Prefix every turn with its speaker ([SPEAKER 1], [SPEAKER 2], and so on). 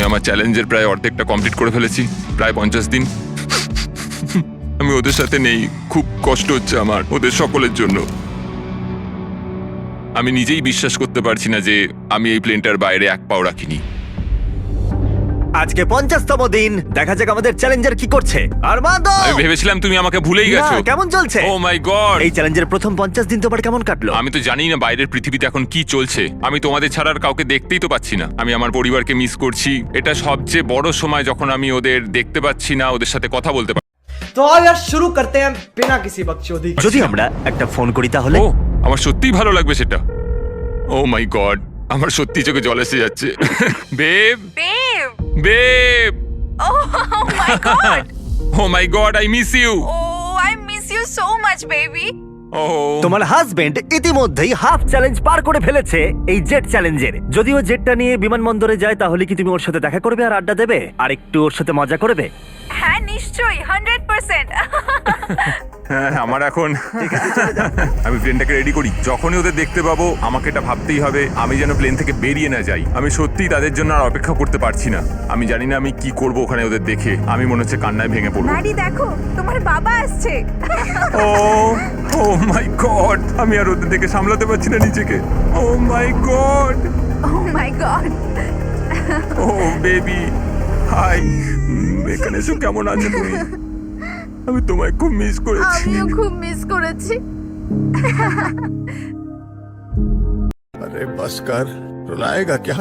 [SPEAKER 1] আমার চ্যালেঞ্জের প্রায় অর্ধেকটা কমপ্লিট করে ফেলেছি, প্রায় 50 দিন। আমি ওদের সাথে নেই, খুব কষ্ট হচ্ছে আমার ওদের সকলের জন্য। আমি নিজেই বিশ্বাস করতে পারছি না যে আমি এই প্লেনটার বাইরে এক পাও রাখিনি।
[SPEAKER 2] আজকে 50তম দিন, দেখা যাক আমাদের চ্যালেঞ্জার কি করছে। আরমান্দো,
[SPEAKER 1] আমি ভেবেছিলাম তুমি আমাকে ভুলেই গেছো।
[SPEAKER 2] না, কেমন চলছে?
[SPEAKER 1] ও মাই গড,
[SPEAKER 2] এই চ্যালেঞ্জের প্রথম 50 দিন তোমার কেমন কাটলো?
[SPEAKER 1] আমি তো জানি না বাইরের পৃথিবীতে এখন কি চলছে। আমি তোমাদের ছাড়া আর কাউকে দেখতেই তো পাচ্ছি না। আমি আমার পরিবারকে মিস করছি। এটা সবচেয়ে বড় সময় যখন আমি ওদের দেখতে পাচ্ছি না, ওদের সাথে কথা বলতে পারছি।
[SPEAKER 3] तो आओ यार शुरू करते हैं बिना किसी बकचोदी के।
[SPEAKER 2] যদি আমরা একটা ফোন করি তাহলে?
[SPEAKER 1] ও, আমার সত্যিই ভালো লাগবে সেটা। ও মাই গড, আমার সত্যি চোখে জল এসে যাচ্ছে। Babe,
[SPEAKER 4] Babe!
[SPEAKER 1] Babe,
[SPEAKER 4] Oh, my God!
[SPEAKER 1] Oh my God, I miss you.
[SPEAKER 4] Oh, I miss you so much, baby.
[SPEAKER 1] ও,
[SPEAKER 2] তোমার হাজবেন্ড ইতিমধ্যেই হাফ চ্যালেঞ্জ পার করে ফেলেছে এই জেট চ্যালেঞ্জের। যদিও জেটটা নিয়ে বিমানবন্দরে যায়, তাহলে কি তুমি ওর সাথে দেখা করবে আর আড্ডা দেবে আর একটু ওর সাথে মজা করবে?
[SPEAKER 4] হ্যাঁ নিশ্চয়ই 100%.
[SPEAKER 1] হ্যাঁ, আমার এখন আমি প্লেনটাকে রেডি করি। যখনই ওদের দেখতে পাবো আমাকে এটা ভাবতেই হবে আমি যেন প্লেন থেকে বেরিয়ে না যাই। আমি সত্যিই তাদের জন্য আর অপেক্ষা করতে পারছি না। আমি জানি না আমি কি করব ওখানে ওদের দেখে। আমি মনে হচ্ছে কান্নায় ভেঙে পড়বো।
[SPEAKER 4] ম্যাডি দেখো, তোমার বাবা আসছে.
[SPEAKER 1] ও, ও মাই গড, আমি আর ওদের দেখে সামলাতে পারছি না নিজেকে। Oh my God,
[SPEAKER 4] Oh my God.
[SPEAKER 1] Oh baby, hi. এখানে এসো, কেমন আছো তুমি? আমি তোমায় খুব মিস করেছি।
[SPEAKER 4] আমিও খুব মিস করেছি.
[SPEAKER 5] अरे बस कर, रुलाएगा क्या?